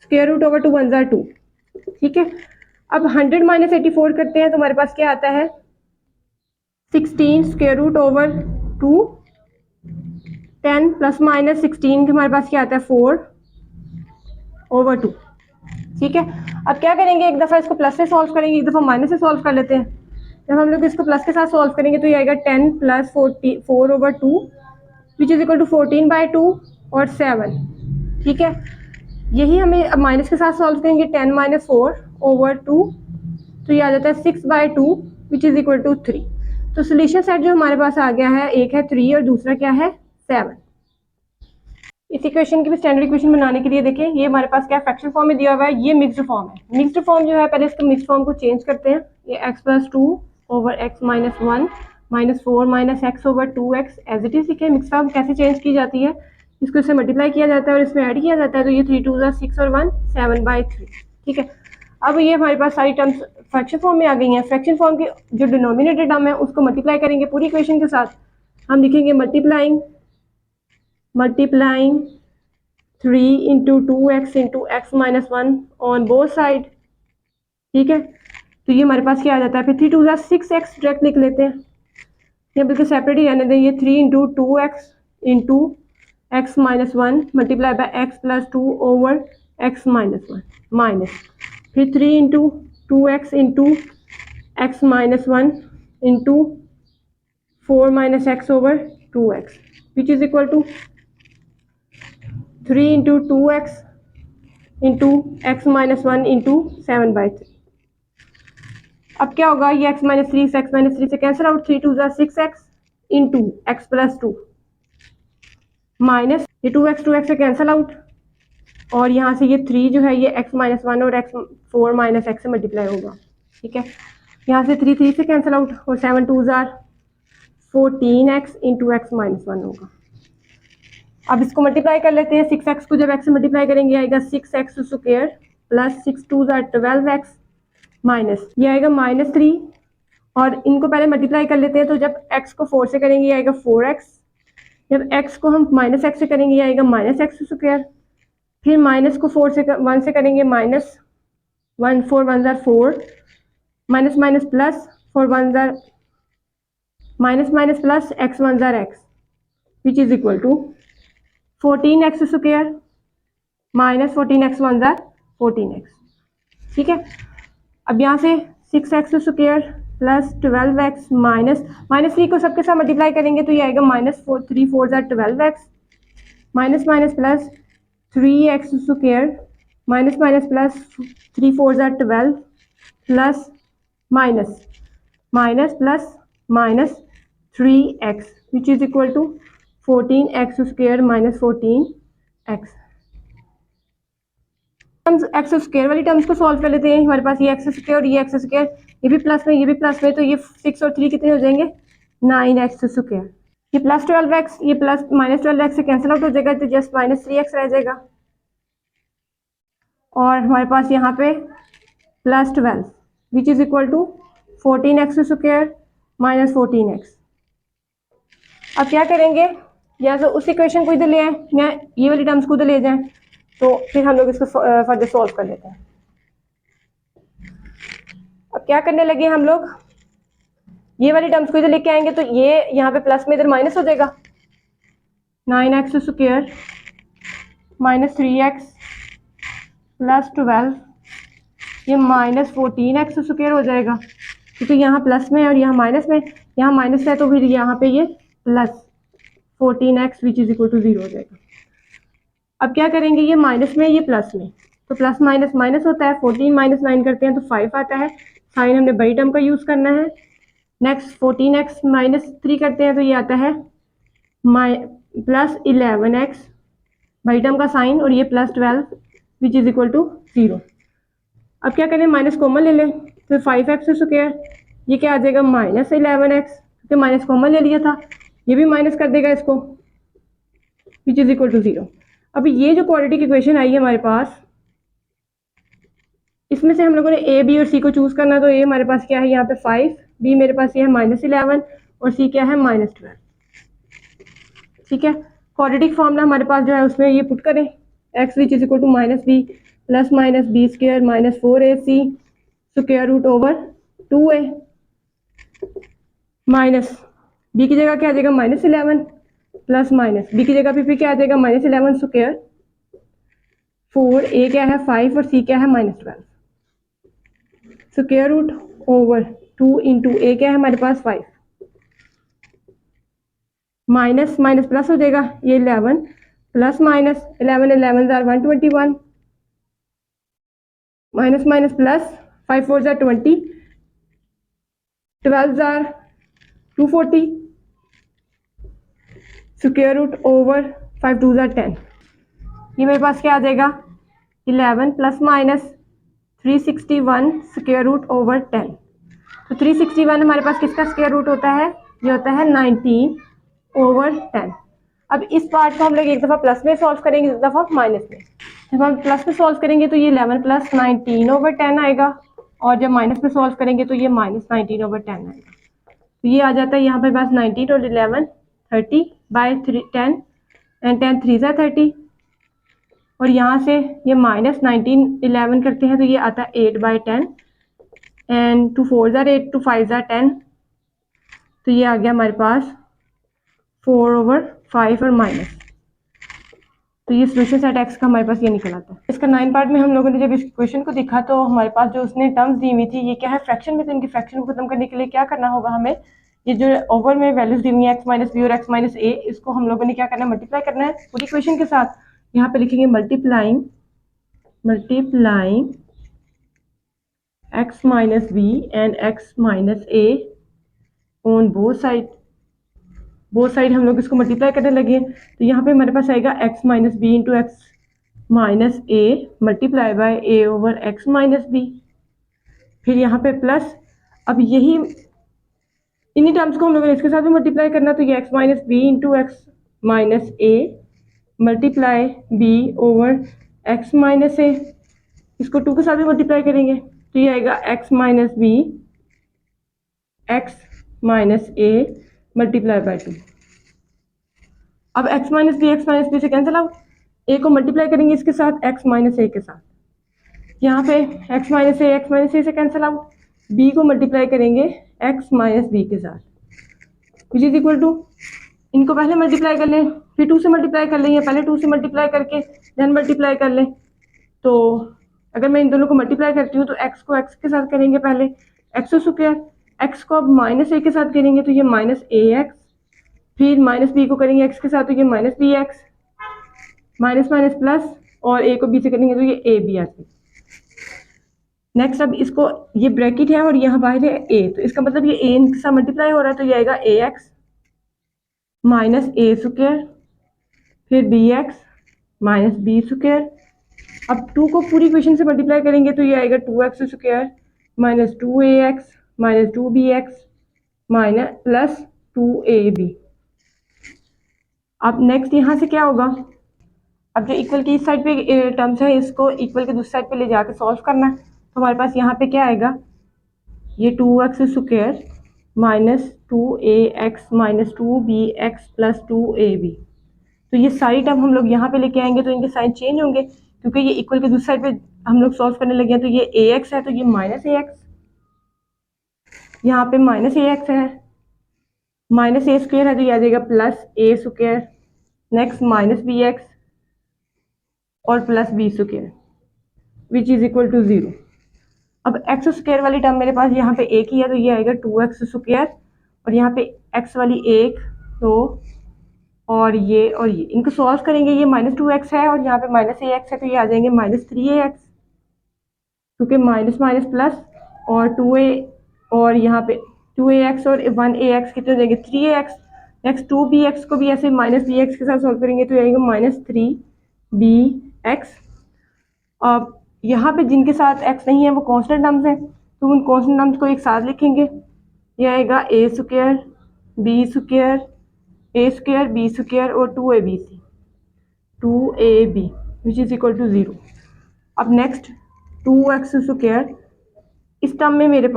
स्क्वायर रूट ओवर 2 1 2। ठीक है, अब 100 - 84 करते हैं तो हमारे पास क्या आता है 16 square root over 2 10 plus minus 16 हमारे पास क्या आता है 4 ओवर 2। ठीक है, अब क्या करेंगे एक दफ़ा इसको प्लस से सॉल्व करेंगे, एक दफ़ा माइनस से सॉल्व कर लेते हैं। जब हम लोग इसको प्लस के साथ सॉल्व करेंगे तो ये आएगा 10 plus 4 over 2 which is equal to 14/2 और 7। ठीक है, यही हमें अब माइनस के साथ सॉल्व करेंगे 10 - 4 ओवर 2 तो ये आ जाता है 6/2 विच इज़ इक्वल टू 3। तो सोल्यूशन सेट जो हमारे पास आ गया है, एक है 3 और दूसरा क्या है 7। इस इक्वेशन की भी स्टैंडर्ड इक्वेशन बनाने के लिए देखें, ये हमारे पास क्या फ्रैक्शन फॉर्म में दिया हुआ है, ये मिक्स्ड फॉर्म है। मिक्स्ड फॉर्म जो है पहले इसको मिक्स्ड फॉर्म को चेंज करते हैं, ये x+2 over x -1 -4 - x over 2x as it is. ठीक है, मिक्स्ड फॉर्म कैसे चेंज की जाती है, इसको इससे मल्टीप्लाई किया जाता है और इसमें ऐड किया जाता है तो ये 3 2 6 और 1 7/3। ठीक है, अब ये हमारे पास सारी टर्म्स फ्रैक्शन फॉर्म में आ गई हैं। फ्रैक्शन फॉर्म की जो डिनोमिनेटर टर्म है उसको मल्टीप्लाई करेंगे पूरी इक्वेशन के साथ हम लिखेंगे multiplying 3 into 2x into x minus 1 on both side. ठीक है, तो ये हमारे पास क्या आ जाता है, फिर 3 2 6x डायरेक्ट लिख लेते हैं, ये बिल्कुल सेपरेट ही रहने दें। ये 3 into 2x into x minus 1 multiply by x plus 2 over x minus 1 minus फिर 3 into 2x into x minus 1 into 4 minus x over 2x which is equal to 3 into 2x into x minus 1 into 7/3। अब क्या होगा, ये x माइनस 3 से cancel out, 3 2 6x into x plus 2 minus ये 2x से कैंसिल आउट, और यहाँ से ये 3 जो है ये x माइनस 1 और x 4 माइनस x से मल्टीप्लाई होगा। ठीक है, यहाँ से 3 से कैंसिल आउट और 7 2 14x इंटू एक्स माइनस 1 होगा। अब इसको मल्टीप्लाई कर लेते हैं, 6x को जब x से मल्टीप्लाई करेंगे आएगा 6x square plus 6 2 12x minus ये आएगा -3, और इनको पहले मल्टीप्लाई कर लेते हैं, तो जब x को 4 से करेंगे आएगा 4x, जब x को हम -x से करेंगे आएगा -x स्क्वायर, फिर माइनस को 1 से करेंगे -1 4 1 4 minus minus plus 4 1 minus minus plus x 1 x which is equal to 14x square minus 14x 1 14x। ठीक है, अब यहाँ से 6x square plus 12x minus -3 को सबके साथ मल्टीप्लाई करेंगे तो ये आएगा -3 4 12x minus minus plus 3x square minus minus plus 3 4 12 plus minus minus plus minus 3x which is equal to 14x square minus 14x। X square वाली टर्म्स को सॉल्व कर लेते हैं। हमारे पास ये एक्स स्क्वायर और ये एक्स स्क्वायर, ये भी प्लस में ये भी प्लस में, तो ये 6 और 3 कितने हो जाएंगे 9x स्क्वायर, ये प्लस 12x ये प्लस -12x से कैंसिल आउट हो जाएगा, तो जस्ट -3x रह जाएगा, और हमारे पास यहाँ पे plus 12 which is equal to 14x square minus 14x। अब क्या करेंगे, या तो उस इक्वेशन को इधर ले आए या ये वाली टर्म्स को उधर ले जाएं, तो फिर हम लोग इसको फर्दर सॉल्व कर लेते हैं। अब क्या करने लगे हम लोग, ये वाली टर्म्स को इधर लेके आएंगे, तो ये यहाँ पे प्लस में इधर माइनस हो जाएगा, 9x square minus 3x plus 12 ये माइनस 14x स्क्वायर हो जाएगा, क्योंकि यहाँ प्लस में और यहाँ माइनस में, यहाँ माइनस है तो फिर यहाँ पे ये plus 14x which is equal to 0 हो जाएगा। अब क्या करेंगे, ये माइनस में ये प्लस में, तो प्लस माइनस माइनस होता है, 14 माइनस 9 करते हैं तो 5 आता है, साइन हमने बड़ी टर्म का यूज़ करना है। नेक्स्ट 14x माइनस 3 करते हैं तो ये आता है प्लस 11x बड़ी टर्म का साइन, और ये plus 12 which is equal to 0। अब क्या करें, माइनस कॉमन ले लें, फिर 5x स्क्वायर ये क्या आ जाएगा -11x, क्योंकि माइनस कॉमन ले लिया था, ये भी माइनस कर देगा इसको विच इज इक्वल टू 0। अब ये जो क्वाड्रेटिक इक्वेशन आई है हमारे पास, इसमें से हम लोगों ने ए बी और सी को चूज करना, तो ए हमारे पास क्या है यहाँ पे 5, बी मेरे पास ये है -11 और सी क्या है -12। ठीक है, क्वाड्रेटिक फॉर्मूला हमारे पास जो है उसमें ये पुट करें, x which is equal to -b plus minus b square minus 4ac square root over 2a minus b की जगह क्या आ जाएगा -11 प्लस माइनस b की जगह पे फिर क्या आ जाएगा -11 स्क्वायर 4a क्या है 5 और c क्या है -12 square root over 2 into a क्या है हमारे पास 5 माइनस माइनस प्लस हो जाएगा, ये 11 plus minus 11 11 121 minus minus plus 5 4 20 12 240 square root over 5 2 10। ये मेरे पास क्या आ जाएगा 11 plus minus 361 square root over 10। तो 361 हमारे पास किसका स्क्वायर रूट होता है, ये होता है 19 ओवर 10। अब इस पार्ट को हम लोग एक दफ़ा प्लस में सॉल्व करेंगे, एक दफ़ा माइनस में। जब हम प्लस में सॉल्व करेंगे तो ये 11 प्लस 19 ओवर 10 आएगा, और जब माइनस में सॉल्व करेंगे तो ये -19 ओवर 10 आएगा। तो ये आ जाता है यहाँ पे पास 19 और 11 30 बाय 10 एंड 10 3 ज़ा 30 और यहाँ से ये माइनस 19 11 करते हैं तो ये आता है 8 बाय 10 एंड 2 4 ज़ा 8 2 5 ज़ा 10 तो ये आ गया हमारे पास 4/5 और माइनस। तो ये सोल्यूशन सेट एक्स का हमारे पास ये निकल आता है। इसका 9 पार्ट में हम लोगों ने जब इस क्वेश्चन को देखा तो हमारे पास जो उसने टर्म्स दी हुई थी ये क्या है, फ्रैक्शन में। तो इनकी फ्रैक्शन को खत्म करने के लिए क्या करना होगा हमें, ये जो ओवर में वैल्यूज दी हुई है एक्स माइनस बी और एक्स माइनस ए, इसको हम लोगों ने क्या करना है, मल्टीप्लाई करना है पूरी क्वेश्चन के साथ। यहाँ पे लिखेंगे multiplying x minus b and x minus a on both side हम लोग इसको मल्टीप्लाई करने लगे। तो यहाँ पे हमारे पास आएगा x minus b into x minus a multiply by a over x minus b. फिर यहाँ पे प्लस, अब यही इन्हीं टर्म्स को हम लोगों ने इसके साथ भी मल्टीप्लाई करना। तो ये x minus b into x minus a multiply b over x minus a, इसको 2 के साथ भी मल्टीप्लाई करेंगे तो ये आएगा x minus b x minus a multiply by 2। अब एक्स माइनस बी से कैंसिल आउट, ए को मल्टीप्लाई करेंगे इसके साथ एक्स माइनस ए के साथ, यहाँ पे एक्स माइनस ए से कैंसिल आउट, बी को मल्टीप्लाई करेंगे एक्स माइनस बी के साथ विच इज इक्वल टू, इनको पहले मल्टीप्लाई कर लें फिर 2 से मल्टीप्लाई कर लें, या पहले 2 से मल्टीप्लाई करके देन मल्टीप्लाई कर लें। तो अगर मैं इन दोनों को मल्टीप्लाई करती हूँ तो एक्स को एक्स के साथ करेंगे पहले एक्स स्क्वायर, एक्स को अब माइनस ए के साथ करेंगे तो ये माइनस ए एक्स, फिर माइनस बी को करेंगे एक्स के साथ तो ये minus b x, minus minus plus, और ए को बी से करेंगे तो ये ए बी आती। नेक्स्ट अब इसको, ये ब्रैकेट है और यहाँ बाहर है ए, तो इसका मतलब ये ए इनके साथ मल्टीप्लाई हो रहा है तो ये आएगा a x minus a square फिर b x minus b square. अब 2 को पूरी इक्वेशन से मल्टीप्लाई करेंगे तो ये आएगा 2x square minus 2ax minus 2bx minus plus 2ab। अब नेक्स्ट यहाँ से क्या होगा, अब जो इक्वल की इस साइड पे टर्म्स है इसको इक्वल के दूसरी साइड पे ले जाके सॉल्व करना है। तो हमारे पास यहाँ पे क्या आएगा, ये 2x square minus 2ax minus 2bx plus 2ab। तो ये सारी टर्म हम लोग यहाँ पे लेके आएंगे तो इनके साइन चेंज होंगे क्योंकि ये इक्वल के दूसरी साइड पे हम लोग सॉल्व करने लगे हैं। तो ये ax है तो ये माइनस ax, यहाँ पे माइनस ax है, माइनस ए स्क्वायर है तो ये आ जाएगा plus a square, next minus b x और plus b square which is equal to 0। अब एक्स स्क्वायर वाली टर्म मेरे पास यहाँ पे एक ही है तो ये आएगा 2x स्क्वायर, और यहाँ पे x वाली 1 2 और ये इनको सॉल्व करेंगे, ये माइनस 2x है और यहाँ पे माइनस ax है तो ये आ जाएंगे माइनस 3ax, क्योंकि माइनस माइनस प्लस और 2a और यहाँ पे 2ax और 1ax कितने हो जाएंगे 3ax। नेक्स्ट 2bx को भी ऐसे माइनस bx के साथ सॉल्व करेंगे तो आएगा माइनस 3bx। अब यहाँ पे जिनके साथ x नहीं है वो कांस्टेंट टर्म्स हैं तो उन कांस्टेंट टर्म्स को एक साथ लिखेंगे, ये आएगा a square b square a square b square और 2ab which is equal to 0। अब नेक्स्ट 2x स्क्वायर, इस टर्म में मेरे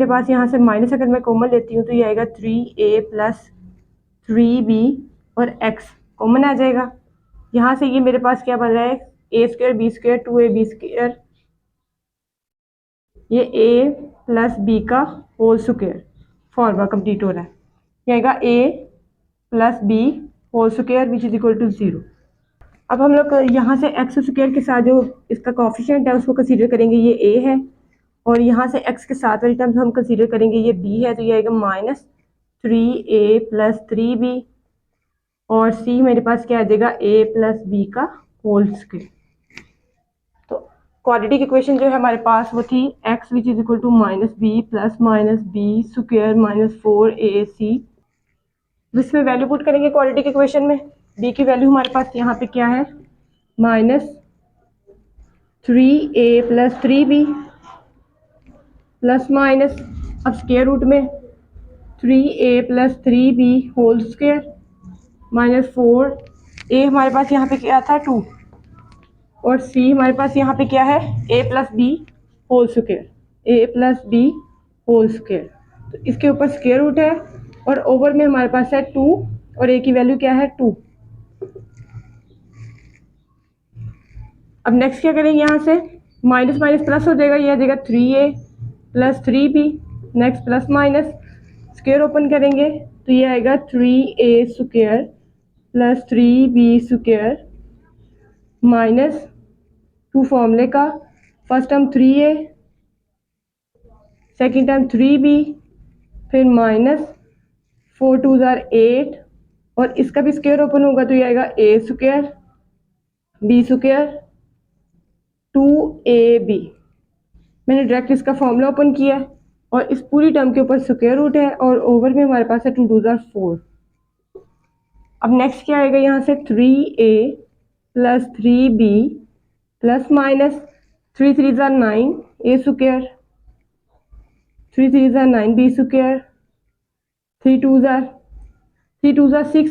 पास यहाँ से माइनस अगर मैं कॉमन लेती हूँ तो ये आएगा 3a प्लस 3b और x कॉमन आ जाएगा। यहाँ से ये मेरे पास क्या बन रहा है, a square b square 2ab square, ये a प्लस b का होल स्क्वायर फॉर्मूला कंप्लीट हो रहा है, ये आएगा a plus b whole square which is equal to 0। अब हम लोग यहाँ से एक्स स्क्वायर के साथ जो इसका कोफिशिएंट है उसको कंसीडर करेंगे, ये a है, और यहाँ से x के साथ वाली टर्म हम कंसीडर करेंगे ये b है तो ये आएगा माइनस 3a प्लस 3b, और c मेरे पास क्या आ जाएगा a प्लस b का होल स्क्वायर। तो क्वाड्रेटिक इक्वेशन जो है हमारे पास वो थी x which is equal to minus b plus minus b square minus 4ac। इसमें वैल्यू पुट करेंगे क्वाड्रेटिक इक्वेशन में, b की वैल्यू हमारे पास यहाँ पे क्या है minus 3a plus 3b plus minus, अब स्क्वायर रूट में 3a plus 3b whole square minus 4a हमारे पास यहाँ पे क्या था 2, और c हमारे पास यहाँ पे क्या है a plus b whole square, a plus b whole square. तो इसके ऊपर स्क्वायर रूट है और ओवर में हमारे पास है 2 और ए की वैल्यू क्या है 2। अब नेक्स्ट क्या करेंगे, यहाँ से माइनस माइनस प्लस हो जाएगा, ये आ जाएगा 3a plus 3b। Next plus minus square open करेंगे तो ये आएगा 3a square plus 3b square minus 2 फॉर्मूले का first term 3a, second term 3b, फिर माइनस 4 2 ज़ार 8 और इसका भी स्क्वायर ओपन होगा तो ये आएगा a square b square 2ab। मैंने डायरेक्ट इसका फॉर्मूला ओपन किया है और इस पूरी टर्म के ऊपर स्क्वायर रूट है और ओवर में हमारे पास है 2 2 ज़ार 4। अब नेक्स्ट क्या आएगा, यहाँ से 3a plus 3b plus minus 3 3 ज़ार 9 a स्क्वायर, 3 3 ज़ार 9b स्क्वायर, 3 2 ज़ार 6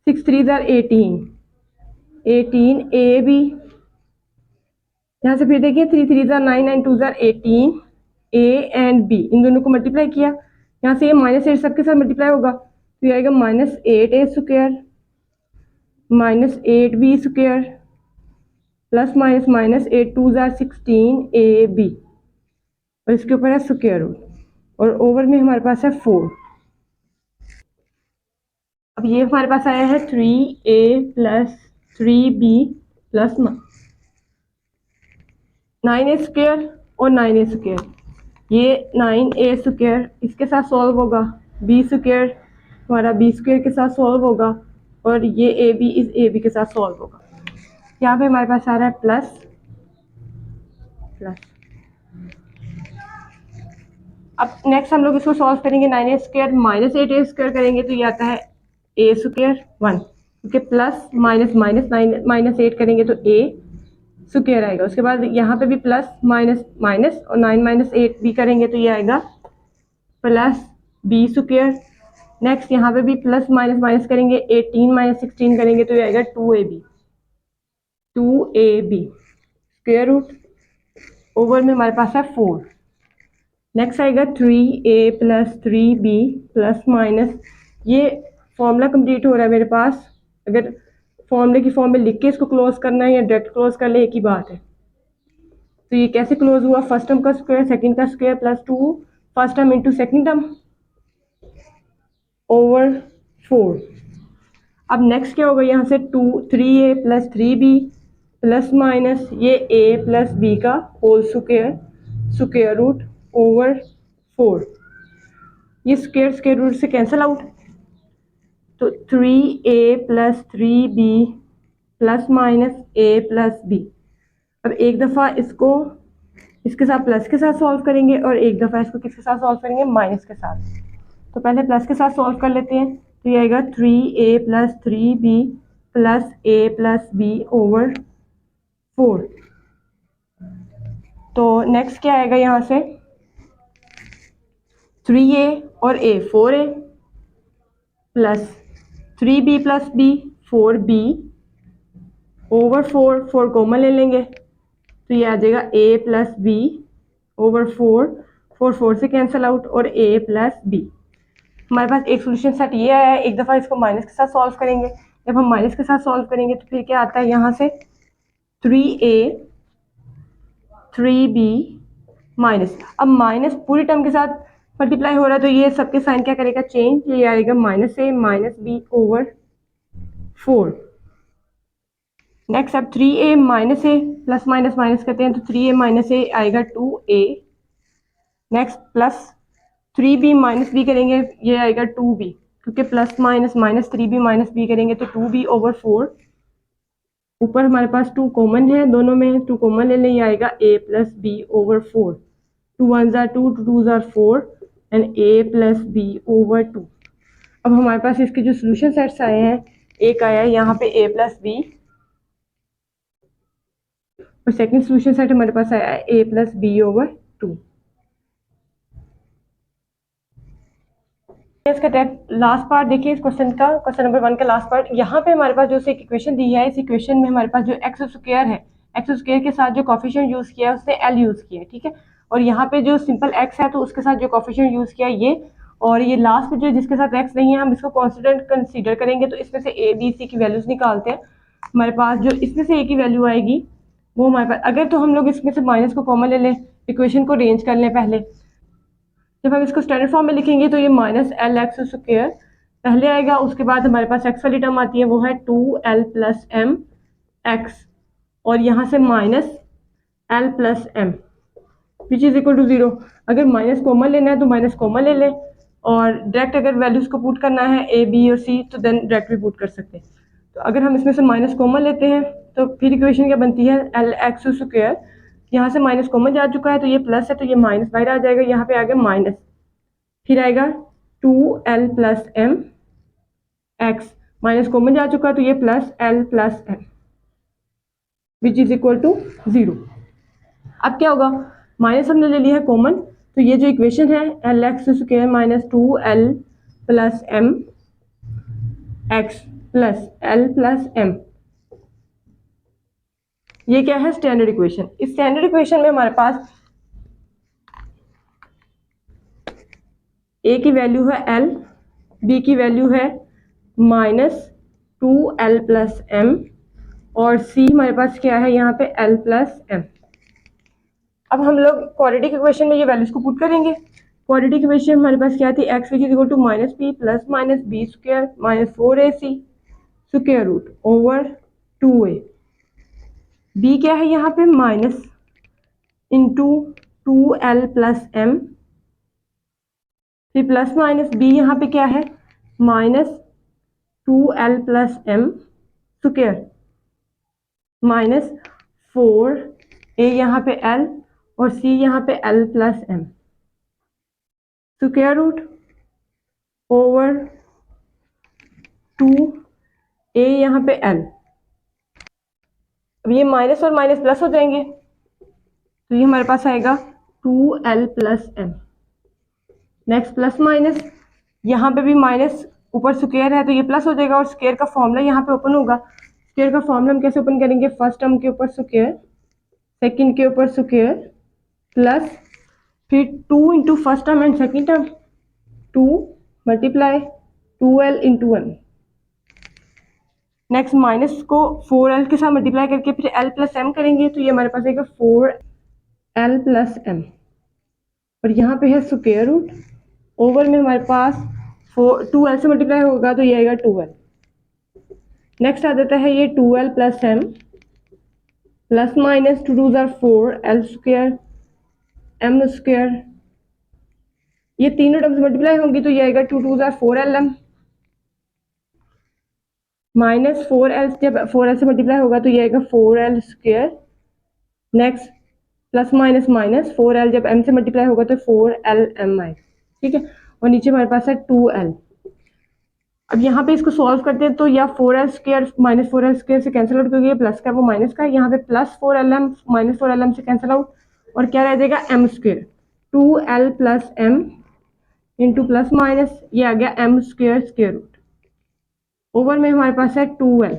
6 3 ज़ार 18 ab। यहाँ से फिर देखिए 3 3 ज़ार 9 9 2 ज़ार 18 a एंड b, इन दोनों को मल्टीप्लाई किया, यहाँ से ये माइनस 8 सबके साथ मल्टीप्लाई होगा तो ये आएगा minus 8a square minus 8b square plus minus minus 8 2 ज़ार 16ab और इसके ऊपर है स्क्वायर रूट और ओवर में हमारे पास है 4। अब ये हमारे पास आया है 3a plus 3b plus 9a square और 9a स्क्वायर, ये 9a स्क्वायर इसके साथ सॉल्व होगा, b स्क्वायर हमारा b स्क्वायर के साथ सॉल्व होगा और ये ab इस ab के साथ सॉल्व होगा। यहाँ पे हमारे पास आ रहा है प्लस प्लस। अब नेक्स्ट हम लोग इसको सॉल्व करेंगे, 9a square minus 8a square करेंगे तो ये आता है a स्क्वायर 1, क्योंकि प्लस माइनस माइनस 9 माइनस 8 करेंगे तो a स्क्वायर आएगा। उसके बाद यहाँ पे भी प्लस माइनस माइनस और 9 माइनस 8 भी करेंगे तो ये आएगा प्लस b स्क्वायर। नेक्स्ट यहाँ पे भी प्लस माइनस माइनस करेंगे, 18 माइनस 16 करेंगे तो ये आएगा 2ab स्क्वायर रूट ओवर में हमारे पास है 4। नेक्स्ट आएगा 3a plus 3b plus minus, ये फॉर्मूला कंप्लीट हो रहा है मेरे पास, अगर फॉर्मूले की फॉर्म में लिख के इसको क्लोज करना है या डायरेक्ट क्लोज कर ले एक ही बात है। तो ये कैसे क्लोज हुआ, फर्स्ट टर्म का स्क्वायर सेकंड का square plus 2 first term into second term over 4। अब नेक्स्ट क्या होगा, यहाँ से 3a plus 3b plus minus ये a प्लस b का whole square square root over 4, ये स्क्वायर स्क्वायर रूट से कैंसिल आउट तो 3a plus 3b plus minus a plus b। अब एक दफ़ा इसको इसके साथ प्लस के साथ सॉल्व करेंगे और एक दफ़ा इसको किसके साथ सॉल्व करेंगे, माइनस के साथ। तो पहले प्लस के साथ सॉल्व कर लेते हैं तो ये आएगा 3a plus 3b plus a plus b over 4। तो नेक्स्ट क्या आएगा, यहाँ से 3a और a 4a plus 3b plus b 4b over 4 common ले लेंगे तो ये आ जाएगा a प्लस b ओवर 4 से कैंसिल आउट और a प्लस b। हमारे पास एक सोल्यूशन सेट ये आया है, एक दफ़ा इसको माइनस के साथ सॉल्व करेंगे, जब हम माइनस के साथ सॉल्व करेंगे तो फिर क्या आता है, यहाँ से 3a 3b माइनस, अब माइनस पूरी टर्म के साथ मल्टीप्लाई हो रहा है तो ये सबके साइन क्या करेगा, चेंज, ये आएगा minus a minus b over 4। Next अब 3a minus a plus minus minus करते हैं तो 3a माइनस a आएगा 2a। Next plus 3b minus b करेंगे, ये आएगा 2b, क्योंकि plus minus minus 3b minus b करेंगे तो 2b ओवर 4। ऊपर हमारे पास 2 कॉमन है, दोनों में 2 कॉमन ले लें, ये आएगा a प्लस b ओवर 4, 2 1 ज़ार 2 2 2 ज़ार 4 and a plus b over 2। अब हमारे पास इसके जो सोल्यूशन सेट्स आए हैं, एक आया है यहाँ पे a प्लस b और सेकंड सोल्यूशन सेट हमारे पास आया है a प्लस b ओवर 2। इसका लास्ट पार्ट देखिए इस क्वेश्चन का, क्वेश्चन नंबर 1 का लास्ट पार्ट। यहाँ पे हमारे पास जो एक इक्वेशन दी है, इस इक्वेशन में हमारे पास जो एक्स स्क्वायर है, एक्स स्क्वायर के साथ जो कॉफिशिएंट यूज किया है उसने एल यूज किया है, ठीक है। और यहाँ पे जो सिंपल एक्स है तो उसके साथ जो कॉफिशिएंट यूज किया है ये, और ये लास्ट में जो जिसके साथ x नहीं है हम इसको कॉन्स्टेंट कंसीडर करेंगे। तो इसमें से a b c की वैल्यूज निकालते हैं। हमारे पास जो इसमें से a की वैल्यू आएगी वो हमारे पास, अगर तो हम लोग इसमें से माइनस को कॉमन ले लें, इक्वेशन को अरेंज कर लें पहले। जब हम इसको स्टैंडर्ड फॉर्म में लिखेंगे तो ये माइनस एल एक्स स्क्वायर पहले आएगा, उसके बाद हमारे पास x वाली टर्म आती है वो है 2l प्लस एम एक्स, और यहाँ से minus l plus m which is equal to 0। अगर माइनस कॉमन लेना है तो माइनस कॉमन ले लें, और डायरेक्ट अगर वैल्यूज को पुट करना है a b और c तो देन डायरेक्ट भी पुट कर सकते हैं। तो अगर हम इसमें से माइनस कॉमन लेते हैं तो फिर इक्वेशन क्या बनती है, एल एक्स स्क्वायर, यहाँ से माइनस कॉमन जा चुका है तो ये प्लस है तो ये माइनस बाहर आ जाएगा, यहाँ पे आ गया माइनस, फिर आएगा 2l plus m x, minus common जा चुका है तो ये plus l plus m which is equal to 0। अब क्या होगा, माइनस हमने ले लिया है कॉमन, तो ये जो इक्वेशन है l x square minus 2l plus m x plus l plus m, ये क्या है, स्टैंडर्ड इक्वेशन। इस स्टैंडर्ड इक्वेशन में हमारे पास a की वैल्यू है l, b की वैल्यू है माइनस 2l प्लस एम, और c हमारे पास क्या है यहाँ पे l प्लस एम। अब हम लोग क्वाड्रेटिक इक्वेशन में ये वैल्यूज को पुट करेंगे। क्वाड्रेटिक इक्वेशन हमारे पास क्या थी, x which is equal to minus b plus minus b square minus 4ac square root over 2a। B क्या है यहाँ पे, minus into 2l plus m, फिर प्लस माइनस बी यहाँ पे क्या है, minus 2l plus m square minus 4a यहाँ पे l और c यहाँ पे l plus m square root over 2a यहाँ पे l। अब ये माइनस और माइनस प्लस हो जाएंगे तो ये हमारे पास आएगा 2l plus m. Next plus minus, यहाँ पे भी माइनस, ऊपर स्क्वायर है तो ये प्लस हो जाएगा, और स्क्वायर का फॉर्मूला यहाँ पे ओपन होगा। स्क्वायर का फॉर्मूला हम कैसे ओपन करेंगे, फर्स्ट टर्म के ऊपर स्क्वायर, सेकंड के ऊपर स्क्वायर, प्लस फिर 2 into first term and second term, 2 multiply 2l into m. Next minus को 4l के साथ मल्टीप्लाई करके फिर l प्लस एम करेंगे तो ये हमारे पास आएगा 4l प्लस एम, और यहाँ पे है स्क्वायर रूट ओवर में हमारे पास 2l से मल्टीप्लाई होगा तो ये आएगा 2l। नेक्स्ट आ जाता है ये 2l plus m plus minus 2 2 ज़ार 4l स्क्वायर एम स्क्वायर, ये तीनों टर्म्स मल्टीप्लाई होंगी तो ये आएगा 2 2 ज़ार 4l एम माइनस 4l, जब 4l से मल्टीप्लाई होगा तो ये आएगा 4l square. Next plus minus minus 4l जब m से मल्टीप्लाई होगा तो 4l m आएगा, ठीक है, और नीचे हमारे पास है 2l। अब यहाँ पे इसको सॉल्व करते हैं तो या 4l square minus 4l square से कैंसिल आउट, क्योंकि ये प्लस का है वो माइनस का है, यहाँ पे प्लस 4lm माइनस 4lm से कैंसिल आउट, और क्या रह जाएगा m square, 2l plus m into plus minus ये आ गया m square square root over में हमारे पास है 2l।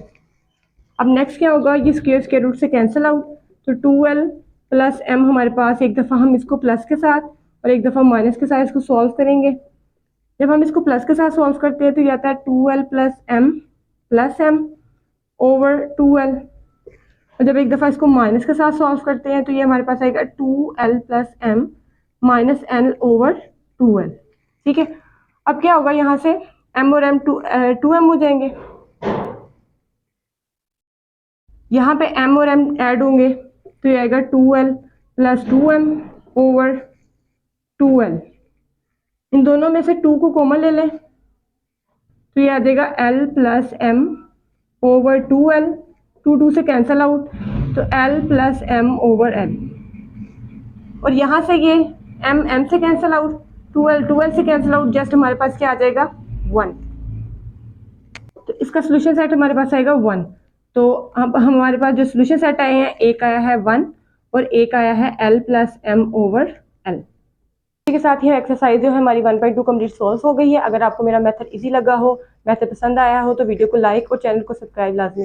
अब नेक्स्ट क्या होगा, ये स्क्वायर स्क्वायर रूट से कैंसिल आउट, तो 2l प्लस m हमारे पास, एक दफ़ा हम इसको प्लस के साथ और एक दफ़ा माइनस के साथ इसको सॉल्व करेंगे। जब हम इसको प्लस के साथ सॉल्व करते हैं तो ये आता है 2l plus m over 2l, और जब एक दफ़ा इसको माइनस के साथ सॉल्व करते हैं तो ये हमारे पास आएगा 2l plus m minus n over 2l, ठीक है। अब क्या होगा, यहाँ से m और m 2m हो जाएंगे, यहाँ पे m और m ऐड होंगे तो ये आएगा 2l plus 2m over 2l। इन दोनों में से 2 को कॉमन ले लें तो ये आ जाएगा l plus m over 2l, 2 से कैंसिल आउट तो l plus m over l, और यहाँ से ये m से कैंसिल आउट, 2l से कैंसिल आउट, जस्ट हमारे पास क्या आ जाएगा 1। तो इसका सोल्यूशन सेट हमारे पास आएगा 1। तो अब हमारे पास जो सोल्यूशन सेट आए हैं, एक आया है 1 और एक आया है l plus m over l। के साथ ही एक्सरसाइज जो है हमारी 1.2 कंप्लीट सॉल्व हो गई है। अगर आपको मेरा मेथड इजी लगा हो, मेथड पसंद आया हो तो वीडियो को लाइक और चैनल को सब्सक्राइब लाजमी करें।